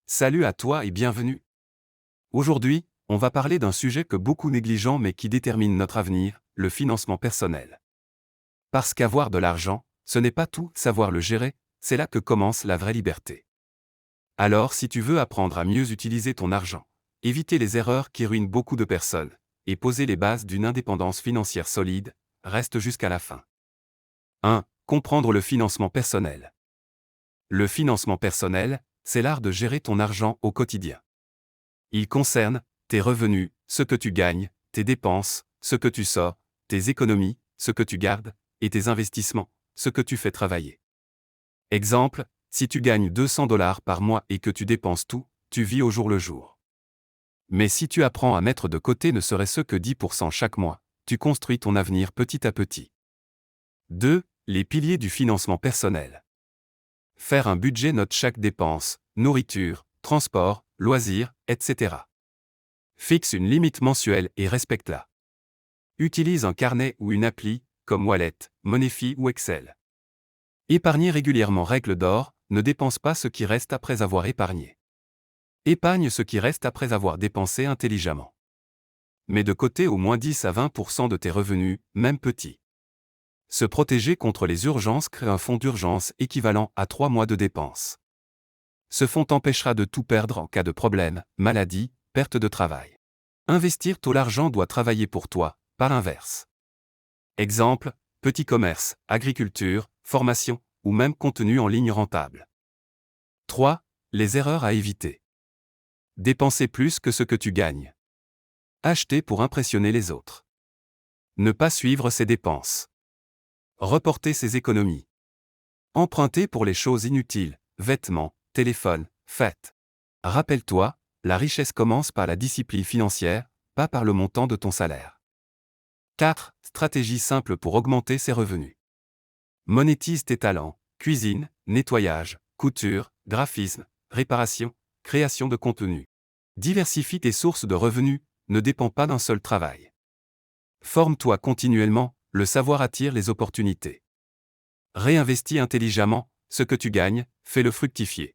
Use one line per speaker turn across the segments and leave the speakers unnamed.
Salut à toi et bienvenue. Aujourd'hui, on va parler d'un sujet que beaucoup négligent mais qui détermine notre avenir, le financement personnel. Parce qu'avoir de l'argent, ce n'est pas tout, savoir le gérer, c'est là que commence la vraie liberté. Alors si tu veux apprendre à mieux utiliser ton argent, éviter les erreurs qui ruinent beaucoup de personnes, et poser les bases d'une indépendance financière solide, reste jusqu'à la fin. 1. Comprendre le financement personnel. Le financement personnel, c'est l'art de gérer ton argent au quotidien. Il concerne tes revenus, ce que tu gagnes, tes dépenses, ce que tu sors, tes économies, ce que tu gardes, et tes investissements, ce que tu fais travailler. Exemple, si tu gagnes 200 $ par mois et que tu dépenses tout, tu vis au jour le jour. Mais si tu apprends à mettre de côté ne serait-ce que 10% chaque mois, tu construis ton avenir petit à petit. 2. Les piliers du financement personnel. Faire un budget note chaque dépense, nourriture, transport, loisirs, etc. Fixe une limite mensuelle et respecte-la. Utilise un carnet ou une appli, comme Wallet, Moneyfi ou Excel. Épargner régulièrement. Règle d'or, ne dépense pas ce qui reste après avoir épargné. Épargne ce qui reste après avoir dépensé intelligemment. Mets de côté au moins 10 à 20% de tes revenus, même petits. Se protéger contre les urgences. Crée un fonds d'urgence équivalent à 3 mois de dépenses. Ce fonds t'empêchera de tout perdre en cas de problème, maladie, perte de travail. Investir. Tout l'argent doit travailler pour toi, pas l'inverse. Exemple, petit commerce, agriculture, formation, ou même contenu en ligne rentable. 3. Les erreurs à éviter. Dépenser plus que ce que tu gagnes. Acheter pour impressionner les autres. Ne pas suivre ses dépenses. Reporter ses économies. Emprunter pour les choses inutiles, vêtements, téléphone, fêtes. Rappelle-toi, la richesse commence par la discipline financière, pas par le montant de ton salaire. 4. Stratégie simple pour augmenter ses revenus. Monétise tes talents, cuisine, nettoyage, couture, graphisme, réparation, création de contenu. Diversifie tes sources de revenus, ne dépends pas d'un seul travail. Forme-toi continuellement, le savoir attire les opportunités. Réinvestis intelligemment, ce que tu gagnes, fais-le fructifier.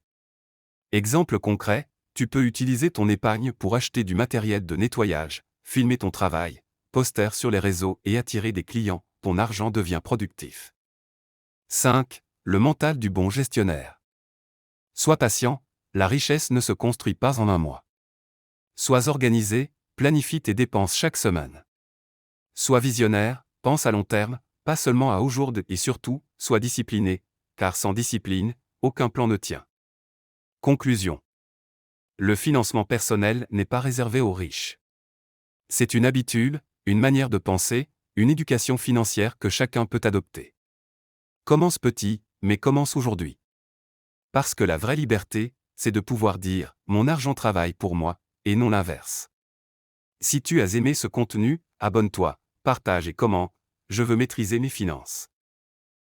Exemple concret, tu peux utiliser ton épargne pour acheter du matériel de nettoyage, filmer ton travail, poster sur les réseaux et attirer des clients, ton argent devient productif. 5. Le mental du bon gestionnaire. Sois patient, la richesse ne se construit pas en un mois. Sois organisé, planifie tes dépenses chaque semaine. Sois visionnaire, pense à long terme, pas seulement à aujourd'hui et surtout, sois discipliné, car sans discipline, aucun plan ne tient. Conclusion. Le financement personnel n'est pas réservé aux riches. C'est une habitude, une manière de penser, une éducation financière que chacun peut adopter. Commence petit, mais commence aujourd'hui. Parce que la vraie liberté, c'est de pouvoir dire « Mon argent travaille pour moi » et non l'inverse. Si tu as aimé ce contenu, abonne-toi, partage et commente, je veux maîtriser mes finances.